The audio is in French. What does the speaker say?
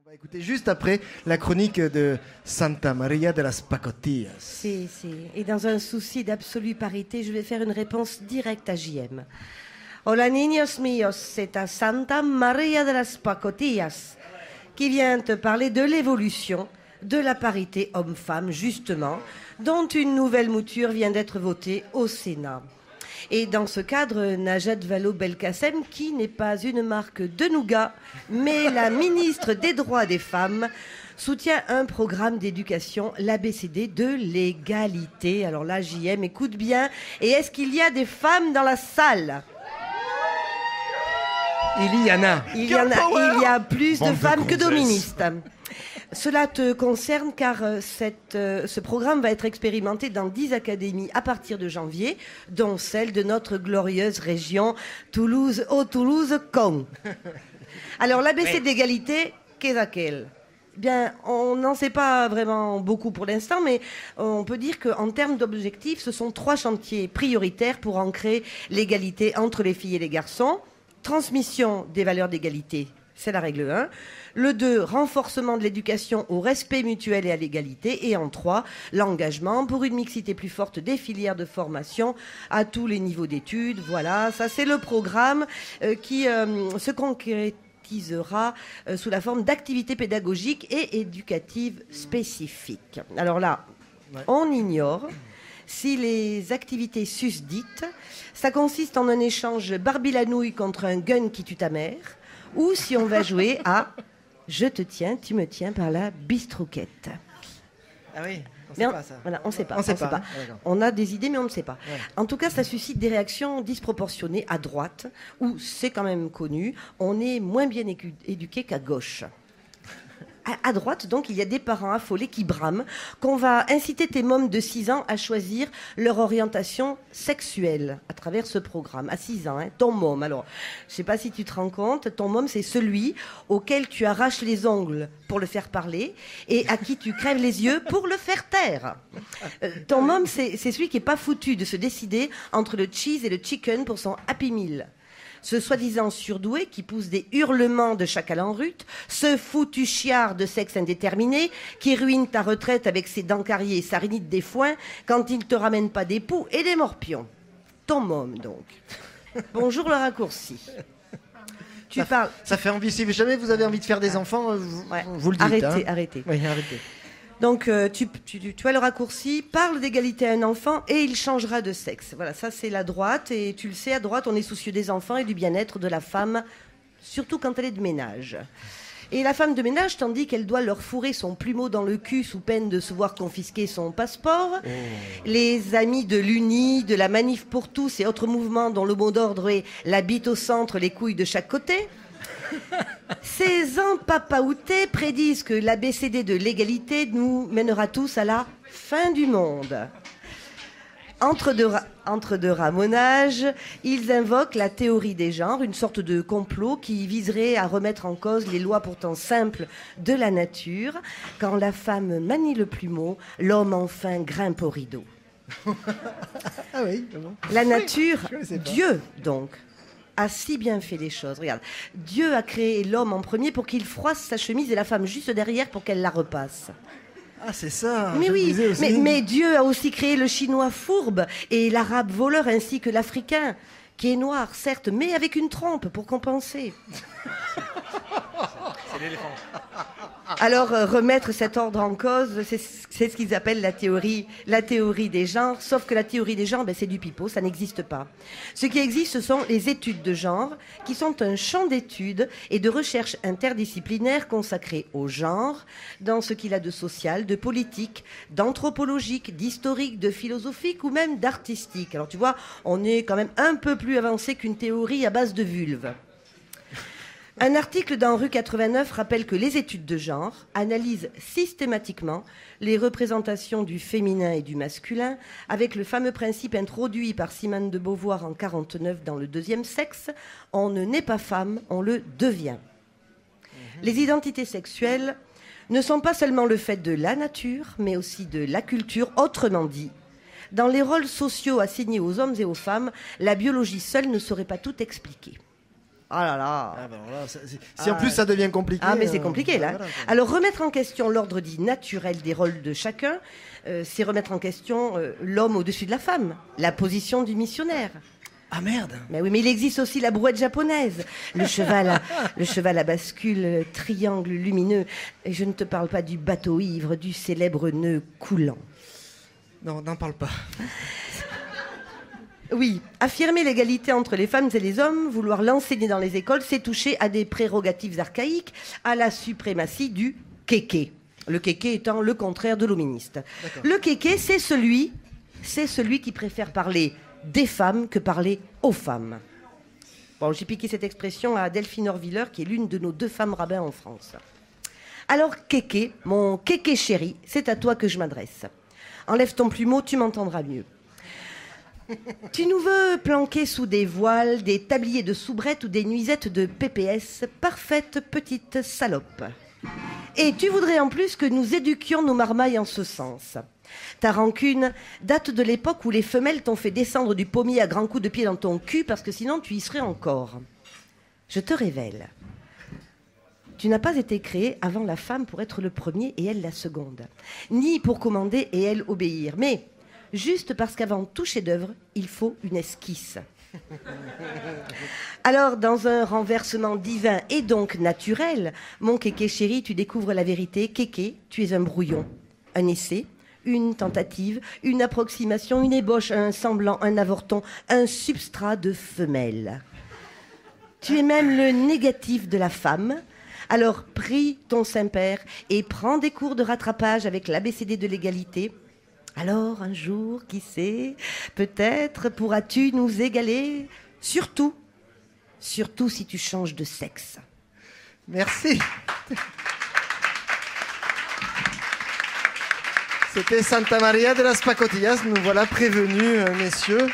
On va écouter juste après la chronique de Santa Maria de las Pacotillas. Si. Et dans un souci d'absolue parité, je vais faire une réponse directe à JM. Hola niños míos, c'est à Santa Maria de las Pacotillas qui vient te parler de l'évolution de la parité homme-femme, justement, dont une nouvelle mouture vient d'être votée au Sénat. Et dans ce cadre, Najat Vallaud-Belkacem, qui n'est pas une marque de nougat, mais la ministre des Droits des Femmes, soutient un programme d'éducation, l'ABCD de l'égalité. Alors là, JM, écoute bien. Et est-ce qu'il y a des femmes dans la salle ? Il y en a. Il y a plus de femmes que d'hoministes. Cela te concerne car ce programme va être expérimenté dans 10 académies à partir de janvier, dont celle de notre glorieuse région Toulouse-Con. Alors l'ABC d'égalité, qu'est-ce qu'elle ? Bien, on n'en sait pas vraiment beaucoup pour l'instant, mais on peut dire qu'en termes d'objectifs, ce sont 3 chantiers prioritaires pour ancrer l'égalité entre les filles et les garçons. Transmission des valeurs d'égalité, c'est la règle 1. Le 2, renforcement de l'éducation au respect mutuel et à l'égalité. Et en 3, l'engagement pour une mixité plus forte des filières de formation à tous les niveaux d'études. Voilà, ça c'est le programme qui se concrétisera sous la forme d'activités pédagogiques et éducatives spécifiques. Alors là, on ignore si les activités susdites, ça consiste en un échange Barbie-la-nouille contre un gun qui tue ta mère, ou si on va jouer à « Je te tiens, tu me tiens par la bistrouquette ». Ah oui, on ne sait pas ça. Voilà, on ne sait pas. Ah, on a des idées, mais on ne sait pas. Ouais. En tout cas, ça suscite des réactions disproportionnées à droite, où c'est quand même connu, on est moins bien éduqué qu'à gauche. À droite, donc, il y a des parents affolés qui brament qu'on va inciter tes mômes de 6 ans à choisir leur orientation sexuelle à travers ce programme. À 6 ans, hein, ton môme. Alors, je ne sais pas si tu te rends compte, ton môme, c'est celui auquel tu arraches les ongles pour le faire parler et à qui tu crèves les yeux pour le faire taire. Ton môme, c'est celui qui n'est pas foutu de se décider entre le cheese et le chicken pour son Happy Meal. Ce soi-disant surdoué qui pousse des hurlements de chacal en rut, ce foutu chiard de sexe indéterminé qui ruine ta retraite avec ses dents carriées et sa rhinite des foins quand il ne te ramène pas des poux et des morpions. Ton môme, donc. Bonjour le raccourci. Ça fait envie. Si jamais vous avez envie de faire des enfants, vous le dites. Arrêtez. Oui, arrêtez. Donc, tu as le raccourci, parle d'égalité à un enfant et il changera de sexe. Voilà, ça c'est la droite. Et tu le sais, à droite, on est soucieux des enfants et du bien-être de la femme, surtout quand elle est de ménage. Et la femme de ménage, tandis qu'elle doit leur fourrer son plumeau dans le cul sous peine de se voir confisquer son passeport. Oh. Les amis de l'Uni, de la Manif pour tous et autres mouvements dont le mot d'ordre est la bite au centre, les couilles de chaque côté. Ces empapaoutés prédisent que l'ABCD de l'égalité nous mènera tous à la fin du monde. Entre deux ramonages, ils invoquent la théorie des genres, une sorte de complot qui viserait à remettre en cause les lois pourtant simples de la nature. Quand la femme manie le plumeau, l'homme enfin grimpe au rideau. Ah oui, comment ? La nature, Dieu donc, a si bien fait les choses. Regarde, Dieu a créé l'homme en premier pour qu'il froisse sa chemise et la femme juste derrière pour qu'elle la repasse. Ah, c'est ça. Mais oui, mais Dieu a aussi créé le chinois fourbe et l'arabe voleur ainsi que l'africain, qui est noir, certes, mais avec une trompe pour compenser. C'est l'éléphant. Alors, remettre cet ordre en cause, c'est ce qu'ils appellent la théorie des genres. Sauf que la théorie des genres, c'est du pipeau, ça n'existe pas. Ce qui existe, ce sont les études de genre, qui sont un champ d'études et de recherche interdisciplinaire consacré au genre, dans ce qu'il a de social, de politique, d'anthropologique, d'historique, de philosophique ou même d'artistique. Alors, tu vois, on est quand même un peu plus avancé qu'une théorie à base de vulve. Un article dans Rue 89 rappelle que les études de genre analysent systématiquement les représentations du féminin et du masculin avec le fameux principe introduit par Simone de Beauvoir en 1949 dans Le Deuxième Sexe, on ne naît pas femme, on le devient. Les identités sexuelles ne sont pas seulement le fait de la nature, mais aussi de la culture, autrement dit. Dans les rôles sociaux assignés aux hommes et aux femmes, la biologie seule ne saurait pas tout expliquer. Ah là là. Ah ben là si en plus ça devient compliqué. Ah mais c'est compliqué là. Voilà. Alors remettre en question l'ordre dit naturel des rôles de chacun, c'est remettre en question l'homme au-dessus de la femme, la position du missionnaire. Ah merde. Mais oui, mais il existe aussi la brouette japonaise, le cheval à bascule, triangle lumineux. Et je ne te parle pas du bateau ivre, du célèbre nœud coulant. Non, n'en parle pas. Oui, affirmer l'égalité entre les femmes et les hommes, vouloir l'enseigner dans les écoles, c'est toucher à des prérogatives archaïques, à la suprématie du kéké. Le kéké étant le contraire de l'hoministe. Le kéké, c'est celui qui préfère parler des femmes que parler aux femmes. Bon, j'ai piqué cette expression à Delphine Orviller, qui est l'une de nos 2 femmes rabbins en France. Alors, kéké, mon kéké chéri, c'est à toi que je m'adresse. Enlève ton plumeau, tu m'entendras mieux. Tu nous veux planquer sous des voiles, des tabliers de soubrette ou des nuisettes de PPS, parfaite petite salope. Et tu voudrais en plus que nous éduquions nos marmailles en ce sens. Ta rancune date de l'époque où les femelles t'ont fait descendre du pommier à grands coups de pied dans ton cul parce que sinon tu y serais encore. Je te révèle. Tu n'as pas été créé avant la femme pour être le premier et elle la seconde, ni pour commander et elle obéir, mais juste parce qu'avant tout chef-d'œuvre, il faut une esquisse. Alors, dans un renversement divin et donc naturel, mon kéké chéri, tu découvres la vérité. Kéké, tu es un brouillon, un essai, une tentative, une approximation, une ébauche, un semblant, un avorton, un substrat de femelle. Tu es même le négatif de la femme. Alors, prie ton Saint-Père et prends des cours de rattrapage avec l'ABCD de l'égalité. Alors, un jour, qui sait, peut-être pourras-tu nous égaler, surtout si tu changes de sexe. Merci. C'était Santa Maria de las Pacotillas. Nous voilà prévenus, messieurs.